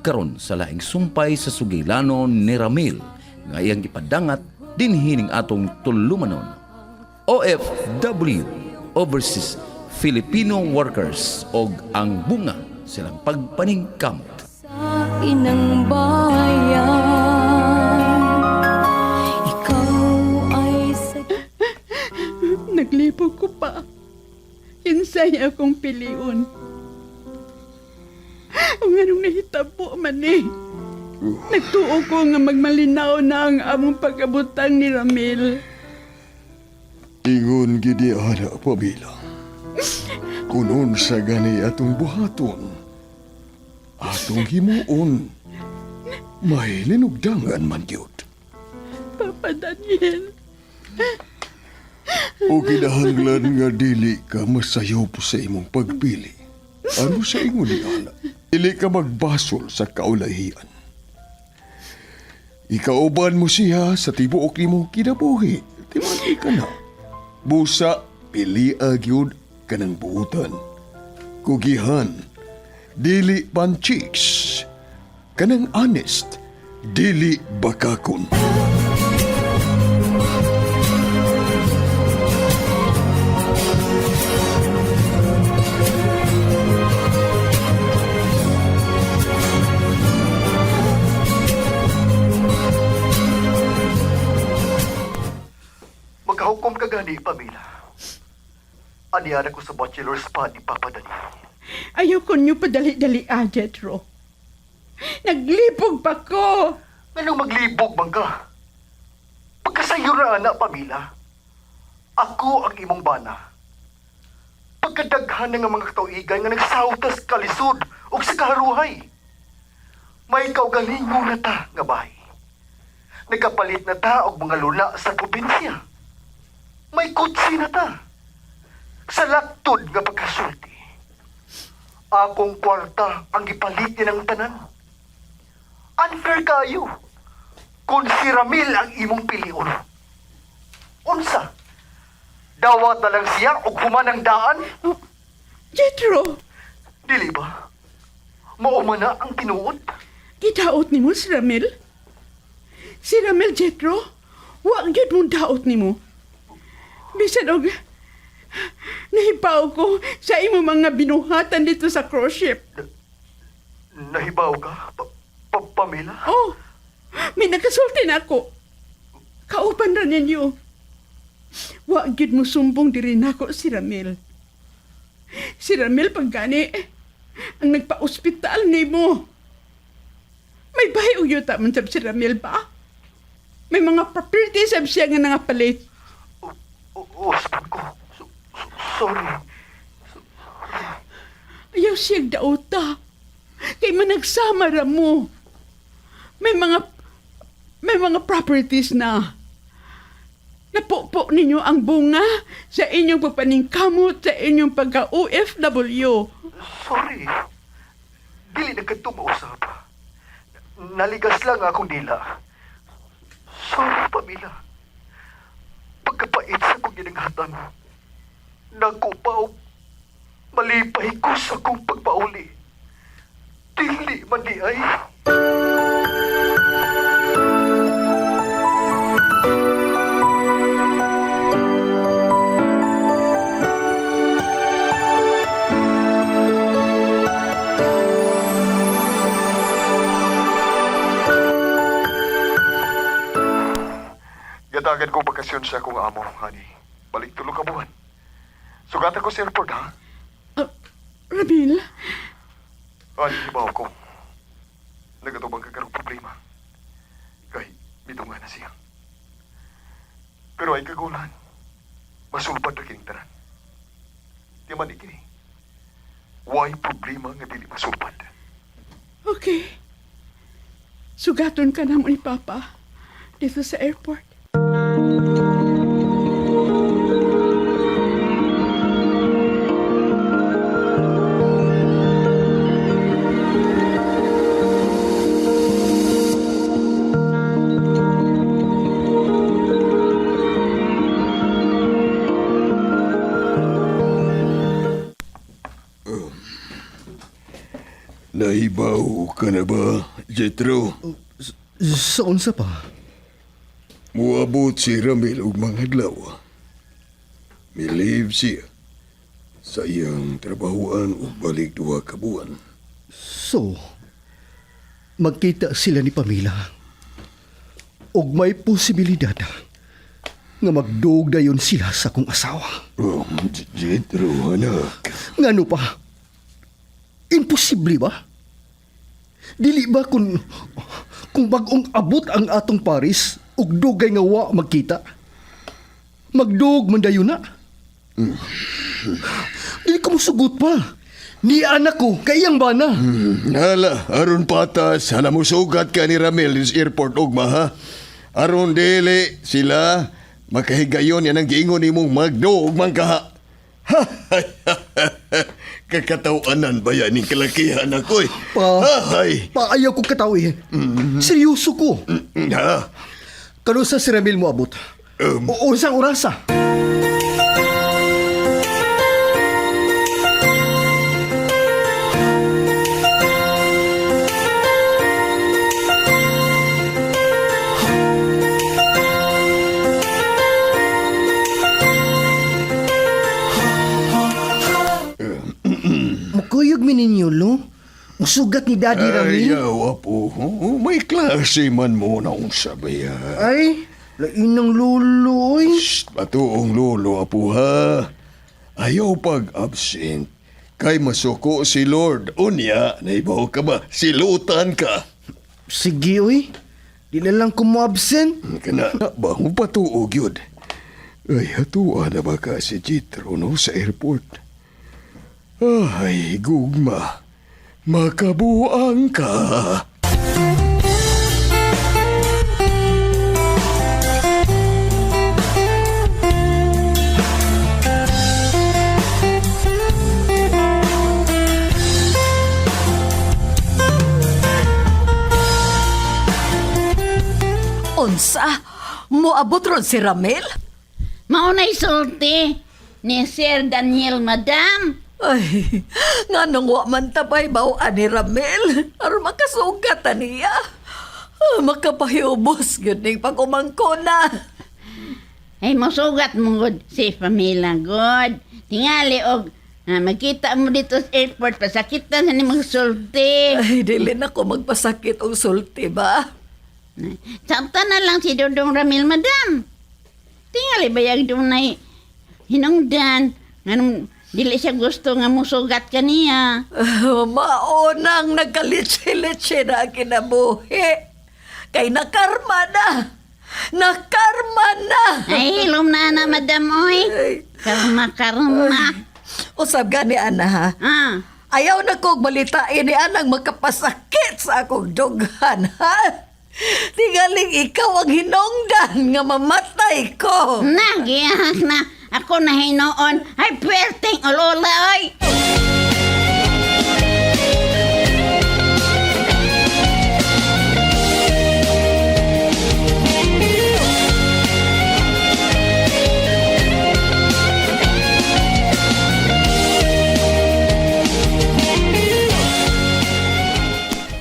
nagkaron sa laing sumpay sa sugilanon ni Ramil nga iyang ipadangat dinhining atong tulumanon. OFW, Overseas Filipino Workers, og ang bunga silang pagpaningkamot. Sa inang bayan, ikaw ay sa... Naglipog ko pa. Kinsay akong piliun. Ang anong nahitabo man eh. Nagtuo ko nga magmalinaw na ang among pagkabutang ni Ramil. Ingon gidi ana pabila. Kunon sa gani atong buhaton. Atong himuon. May linugdangan man yun. Papa Daniel. O kinahanglan nga dili ka masayop sa imong pagpili. Ano sa ingon ni ana? Dili ka magbasol sa kaulahian. Ikauban mo siya sa tibuok nimong kinabuhi. Timati ka na. Busa, pili agyod ka ng buutan. Kugihan, dili panchiks. Kanang honest, dili bakakon. Magkahukom ka gani, Pamela. Aniana ko sa bachelor's pa ni Papa Daniel. Ayoko niyo padali-dali Jetro. Naglipog pa ko. Anong maglibog bang ka? Pagkasayo na, anak, Pamela. Ako ang imong bana. Pagkadaghan nga mga katuigan nga nagsautas kalisod o sa kaharuhay. May kaugalingo na ta nga bahay. Nagkapalit na ta og mga luna sa probinsya. May kutsi na ta. Sa laktod nga pagkasulti. Akong kwarta ang gipalit niya ng tanan. Unfair kayo. Kung si Ramil ang imong piliun. Unsa? Dawat na lang siya o humanang daan? Oh, Jetro, Dili ba? Mauma na ang tinuod? gidaot ni mo si Ramil? Si Ramil, Jetro, wag yun mong daot ni mo. Bisan og nahibaw ko sa imo mga binuhatan dito sa cruise ship. Nahibaw ka, Pamela? Oh, may nakasulti na ako. Kauban ra ninyo. Wag gid mo sumbong diri nako si Ramil. Si Ramil paggani ang nagpa-ospital nimo. May bahay og yuta man sab si Ramil ba? May mga properties sab siya nga nangapalit. Ospon ko. Sorry. Ayaw siyang dauta. Kay managsama ra mo. May mga properties na. Napupo ninyo ang bunga sa inyong pagpaningkamot sa inyong pagka-OFW. Sorry. Dili na kanto mausap. Naligas lang akong dila. Sorry, Pamela. Pagkapait sa kong ginanghatan, nagkupaw, malipay ko sa kong pagpauli. Dili man di ay. Gatagan kong bakasyon sa akong amo, honey. Balik tulong ka buwan. Sugatan ko sa airport, ha? Ramil, Hibaw ko. Nagatubang kagarong problema. Kay, bitungan na siya. Pero ay kagulan. Masulpad na kining tanan. Di man ikini. Why problema nga dili masulpad? okay. Sugaton ka na mo ni Papa dito sa airport. Nahibaw ka na ba, Jetro? Sa unsa pa? Muabot si Ramil og mga adlaw. Miliv siya sa iyang trabahoan ug balik 2 ka buwan. So, magkita sila ni Pamela. Og may posibilidad nga magdog dayon sila sa kong asawa. Oh, Jetro, anak. Ngano pa? Imposible ba? Dili ba kung bagong abot ang atong Paris ug dugay nga wa magkita? Magdog man dayon na. Dili ko musugot pa. Ni anak ko, kayang bana. Hala, aron patas, hala mo sugat ka ni Ramil sa airport ugma ha. Aron dili sila makahigayon yan ang giingon nimong magdoog man ka. Kakatawanan ba yan ni kalakihan ako eh? Ay. Paayaw ko katawi. Seryoso ko. Ha? Kano sa si Ramil mo abot? O isang orasa? Mukuyog mi ninyo, lo? Musugat ni Daddy Ramil? Ayaw, apo. May klase man mo na unsa ba yan? Ay, lain ng lulo, oy. Patuong lolo, apo ha. Ayaw pag-absent. Kay masuko si Lord. Unya, naibaw ka ba? Silutan ka. Sige, oy. Di na lang ko mo-absent. Kana ba mo patuog yun? Ay, hatuan na ba ka si Jitro no sa airport? Ay, gugma. Makabuang ka. Unsa? Moabot ron si Ramil? Maunay sulti ni Sir Daniel, madam. Ay, nga nang wa man tabay baw ani Ramil. Aron makasugat niya. Makapahiubos yun ning pagumangko na. Ay, masugat mo good si Pamela, good. Tingali og magkita mo dito sa airport, pasakitan sa ni magsulti. Ay, dili na ko magpasakit o sulti ba? Sabta na lang si Dodong Ramil, madam. Tingali bayag doon na hinungdan. Anong dili siya gusto nga musugat kaniya. Maunang nagkalitsi-litsi na kinabuhi. Kay nakarma na. Nakarma na. Ay, hilom na madam, oy. Karma. Usab gani, ana ha? Ah, Ayaw na kong balitain ni anang makapasakit sa akong dughan, ha? Tingaling ikaw ang hinungdan nga mamatay ko. nagyahak na. Ako na hinoon. Ay, perting olola, oy.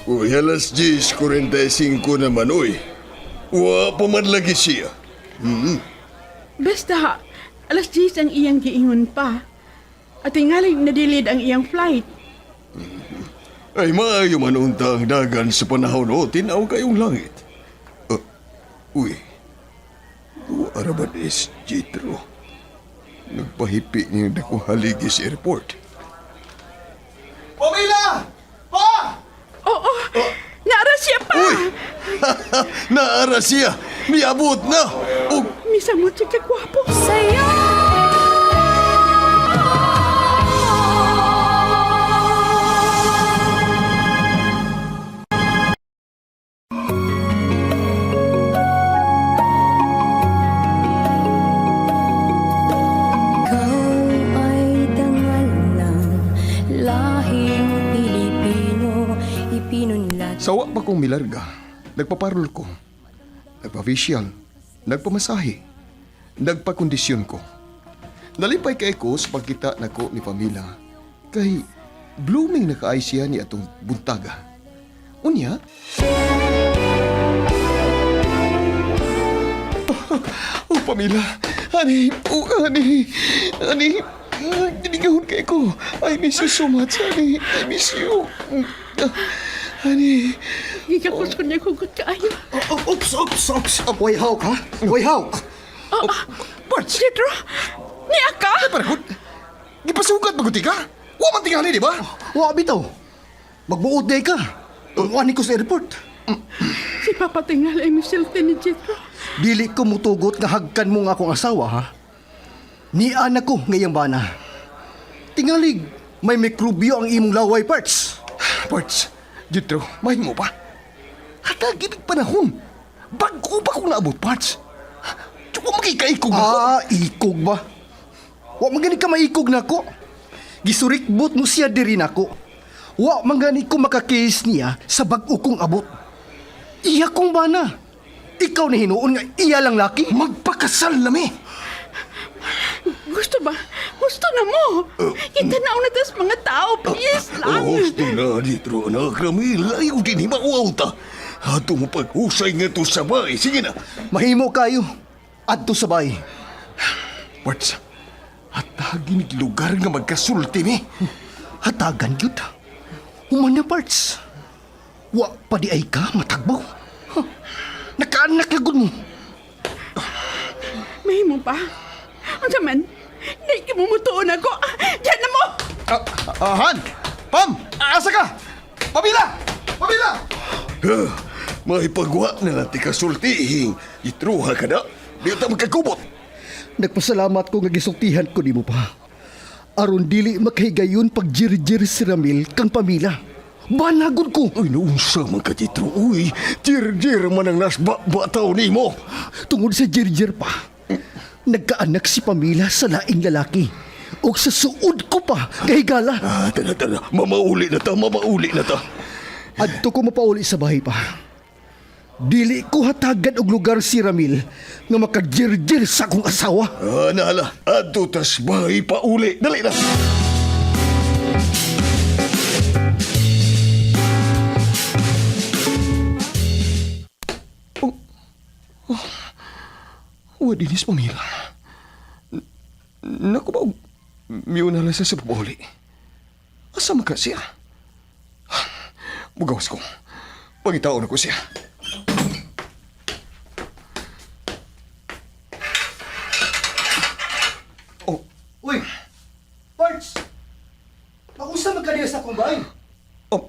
Uy, alas 10:45 naman, uy. Wa pa man lagi siya. Basta, alas 10 ang iyang giingon pa. At tingaling nadilid ang iyang flight. Ay, maayo man unta ang dagan sa panahon o tinaw kayong langit. Uy, araban is Jitro. Nagpahipi niya na kong haligi sa airport. Pamela! Pa! Oo, naara siya pa. Uy! Naara siya! Miabot na! Oh, Misamot siya kagwapo. Sa'yo Ikaw ay dangal ng lahing Pilipino, ipinunlat. sawa pa kong milarga. Nagpaparol ko. Nagpa-facial. Nagpamasahe. Nagpakondisyon ko. Nalipay kay ko sa pagkita nako ni Pamela. Kay blooming na kaay siya ni atong buntaga. Unya? Oh, Pamela. Honey, honey, dinigahon kay ko. I miss you so much, honey. I miss you. Honey. Gigakos ko niya kugot kaayo. Oops. Way hawk, ha? Way hawk. Parts. Jethro, niya ka? Parahod. Gipasugat maguti ka? Wa man tingali, di ba? Wa bitaw. Magbuod day ka. Wani ko sa airport. Si Papa tingal ay misilti ni Jethro. Dili ko mutugot nga hagkan mo nga akong asawa, ha? Ni anak ko ngayang bana. Tingalig, may mikrobyo ang imong laway, Parts. Parts, Jethro, mahin mo pa. Hatag ibig panahon. Bago pa kong naabot, Parts. Tsaka makikaikog ako. Ikog ba? Wa magani ka maikog na ko. Gisurikbot mo siya diri nako. Wa magani ko makakis niya sa bag-o kong abot. Iya kong bana. Ikaw na hinuon nga iya lang laki. Magpakasal na mi. Gusto ba? Gusto na mo? Kita na una tas mga tao, please lang. Gusto na, Jethro, anak Ramil. Ayaw din himawaw ta. Ato mo paghusay nga to sabay. Sige na. Mahimo kayo. Adto sabay. Parts, hatagin lugar nga magkasulti mi. Hatagan yun. Human na, Parts. Wa pa di ay ka matagbaw. Huh. Nakaanak na gud mo. Mahimo pa. Ang saman, naikimumutuon ako. Diyan na mo! Han! Pam! Asa ka? Pamila! May pagwa na natin kasultihing. Itruha ka na. Di ta magkagubot. Nagpasalamat ko nga gisultihan ko di mo pa. Aron dili makahigayon pag jir-jir si Ramil kang Pamila. Banagod ko. Ay, naunsa man ka, Jethro. Uy, jir-jir man ang nasbataw ni mo. Tungod sa jir-jir pa, nagkaanak si Pamila sa laing lalaki. O sa suod ko pa, kahigala. Tara. Mamauli na ta. Adto ko mapauli sa bahay pa. Dili ko hatagan og lugar si Ramil nga makajir-jir sa akong asawa. Nala, adto tas bahay pa uli. Dali na. Dinis Pamila. Naku ba, miyo na lang sa pabuli. Asa man ka siya? Bugawas ko. Pagitaon ako siya. Oh, Uy! Parts! Makusta magkaniya sa akong bahay? oh,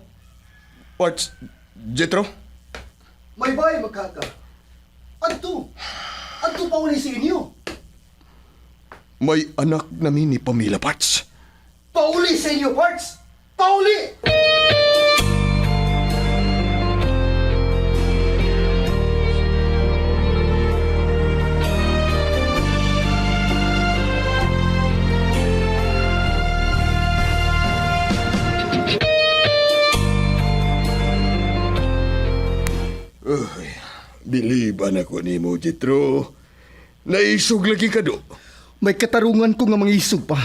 Parts, Jethro? May bahay magkaka. Adto pa uli sa inyo. May anak namin ni Pamila, Parts. Pauli sa inyo, Parts! Pauli! Biliban ako ni mo, Jethro. Naisog lagi ka do. May katarungan ko nga mangisog pa.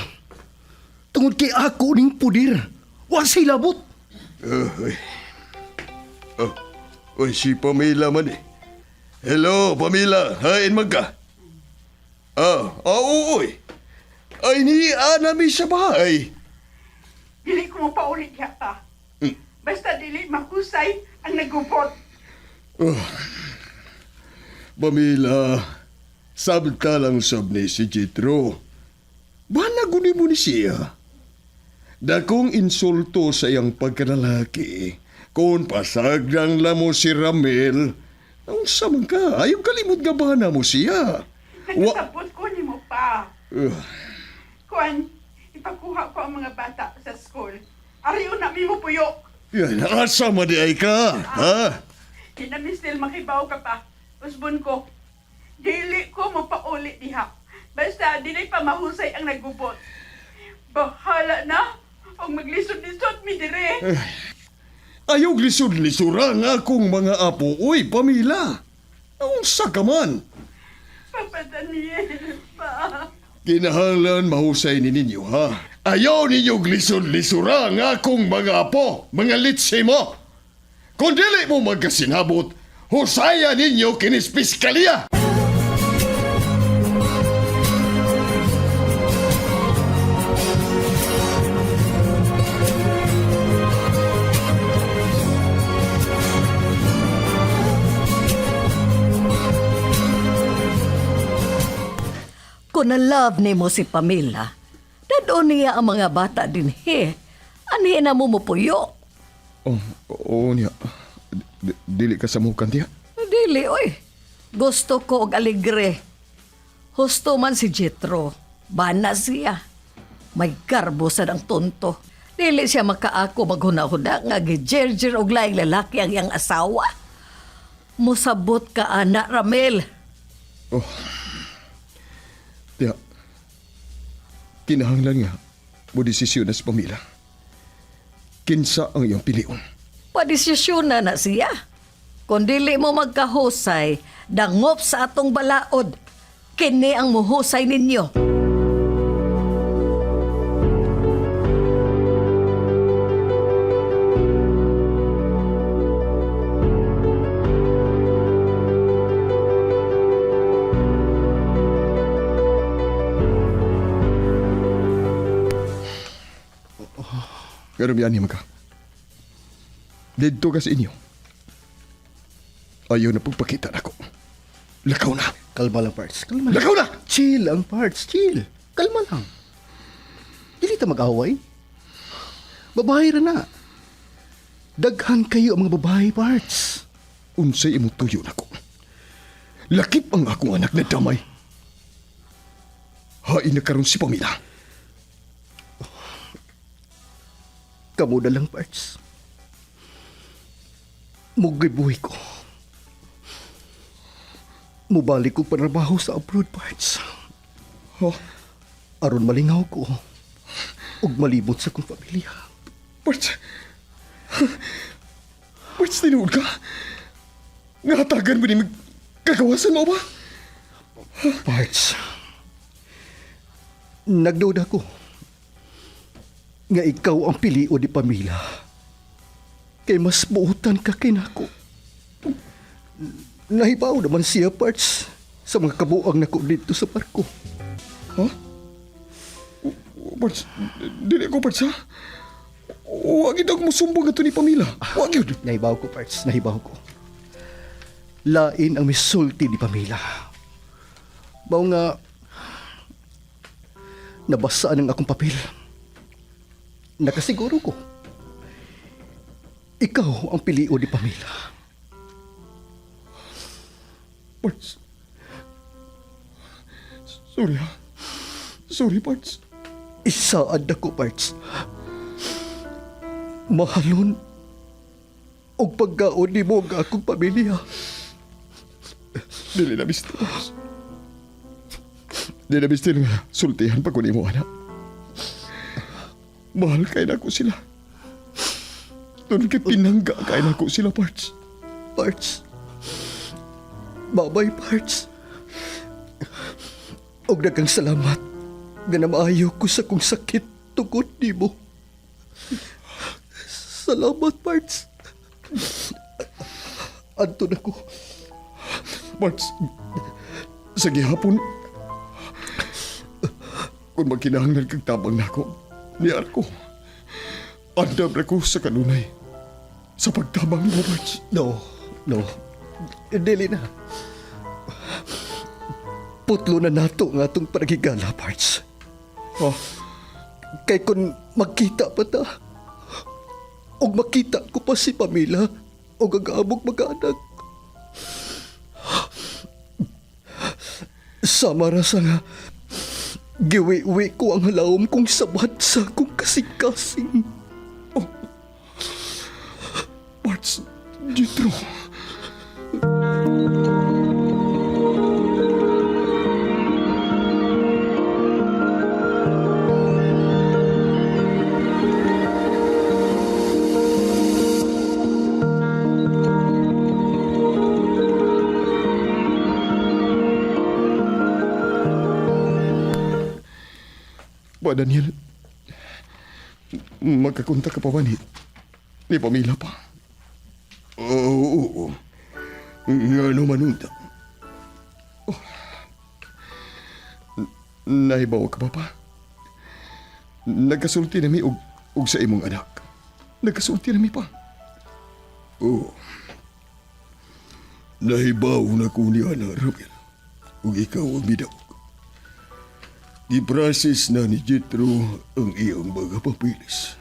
Tungod kay ako ning pudir. Wa say labot. Uy, si Pamela man eh. Hello, Pamela. Hain man ka. Uy. Ay, nami sa bahay. Dili ko mo paulit yata. Basta dili mahusay ang nagupot. Pamela, sabtalang sab ni si Jethro. Banaguni mo ni siya. Dakong insulto sa iyang pagkanalaki. Kung pasagrang lamo si Ramil, ang samang ka, ayaw kalimot nga bana mo siya. Nagsabot ko ni mo pa. Kuan, ipakuha ko ang mga bata sa school. Ariyo na mi mo puyo. Yan, asa man di ay ka, ha? Di na mi still makibaw ka pa. Usbon ko. Dili ko mapauli diha. Basta dili pa mahusay ang nagubot. Bahala na. Ang maglisod-lisod mi dire. Ayaw lisod-lisuran akong mga apo. Uy, Pamela. Unsa ka man? Papa Daniel pa. Kinahanglan mahusay ni ninyo, ha? Ayaw ninyong lisod-lisura nga akong mga apo, mga litsi mo. Kung dili mo magkasinabot, husaya ninyo kinis piskalya. Kung na-love ni mo si Pamela, dadon niya ang mga bata din Anhi na mo puyo. Oh, oo niya. Dili ka sa mukan diya. Dili, oy. Gusto ko og alegre. Husto man si Jetro. Bana siya. May garbo sa ng tonto. Dili siya makaako maghuna-huna nga gijerjer og laing lalaki ang iyang asawa. Musabot ka, anak Ramel. Oh. Tiya, kinahanglan nga mo desisyon na si Pamela. Kinsa ang iyong pilion? Padesisyon na siya. Kung dili mo magkahusay, dangop sa atong balaod. Kini ang muhusay ninyo. Pero biyan ka. Dito ka sa inyo. Ayaw na pagpakita na ko. Lakaw na. Kalma lang, Parts. Kalma lang. Lakaw na! Chill lang, Parts. Chill. Kalma lang. Dili ta mag-away. Babae ra na. Daghan kayo ang mga babae, Parts. Unsay imong tuyo na ko. Lakip ang akong anak na damay. Hain na karon si Pamela. Kamu na lang, Parts. Mugay buhay ko. Mubalik ko panrabaho sa abroad, Parts. Aron malingaw ko. Ug malibot sa kong pamilya. Parts. Parts, tinuod ka? Ngatagan mo ni kagawasan mo ba? Parts. Nagduda ko nga ikaw ang pilio di Pamela. Kay mas buutan ka kay nako. Nahibaw naman siya, Parts, sa mga kabuang nako dito sa parko. Ha? Parts, dili ko, Parts, ha? Huwag ito mo sumbong ito ni Pamela. Huwag yun. Nahibaw ko, Parts, nahibaw ko. Lain ang misulti ni Pamela. Mao nga nabasaan ang akong papel. Nakasiguro ko. Ikaw ang pilio ni Pamela. Parts. Sorry, ha? Sorry, Parts. Isaad ako, Parts. Mahalon o pagkaon ni mo ang akong pamilya. Dili na mister, Parts. Dili na mister nga sultihan pag kunin mo, anak. Mahal kayo na ko sila. Doon kay pinangga kayo na ko sila, Parts. Parts. Babay, Parts. Og daghang salamat nga namaayo ko sa kong sakit tungod nimo. Salamat, Parts. Adto na ko. Parts, sa gihapon, kung magkinahanglan kang tabang na ako, niyar ko, andam na ko sa kanunay. Sa pagtabang mo, Parts. No. Dili na. Putlo na nato nga itong panagigala, Parts. Ha? Kay kung magkita pa ta, o makita ko pa si Pamela, o gagabog mag-anak. Sama rasa nga, giwi-wi ko ang halawom kong sabat sa akong kasing-kasing. Parts, Jethro. Ba, Daniel, Magkakunta ka pa ba ni Pamila pa? Oo. Nga naman unta. Oh. Nahibaw ka pa? Nagkasulti nami og sa imong anak. Nagkasulti nami pa. Oo. Nahibaw na ko ni Ana Ramil. Ug ikaw ang bidawag. Giprasis na ni Jethro ang iyang mga papilis.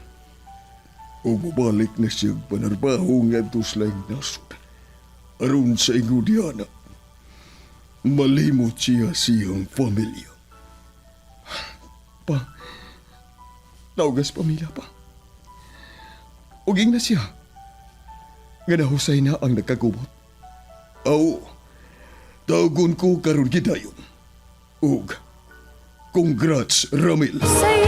O mabalik na siyang panarbaho nga tuslaing nasod. Aron sa ingudiana, malimot siya siyang pamilya. Pa, naugas pamilya pa. Uging na siya. Nga nahusay na ang nagkagubot. Aw, tawagon ko karon gidayon. Ug, congrats, Ramil. Sa'yo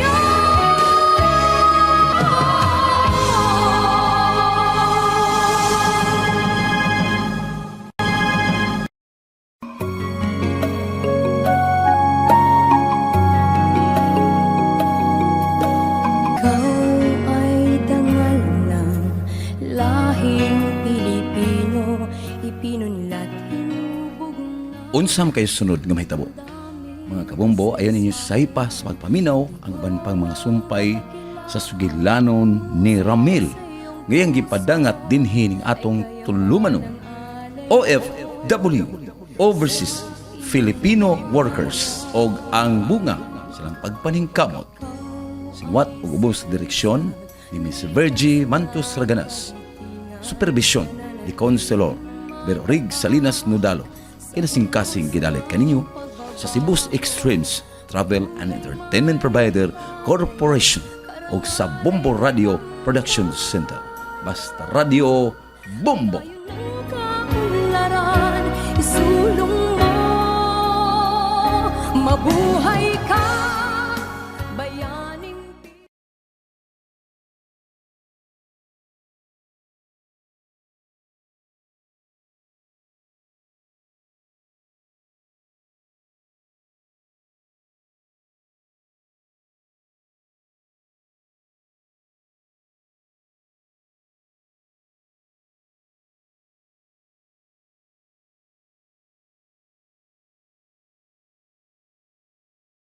Ikaw ay dangal ng lahing Pilipino, ipinunlat hinubog na Unsam kayo sunod nga mahitabo. Mga kabombo, ayon ninyo saypa sa pagpaminaw ang uban pang mga sumpay sa sugilanon ni Ramil. Ngayang gipadangat dinhi ning atong tulumanon. OFW, Overseas Filipino Workers, og ang bunga silang pagpaningkamot. Siwat ug ubos direksyon ni Ms. Virgie Mantos Raganas. Supervision ni Conselor Berorig Salinas Nudalo. Kinasingkasing gidalit kaninyo sa Cebu's Extremes Travel and Entertainment Provider Corporation o sa Bombo Radio Production Center. Basta Radio Bombo! kaunlaran, isulong mo, mabuhay ka.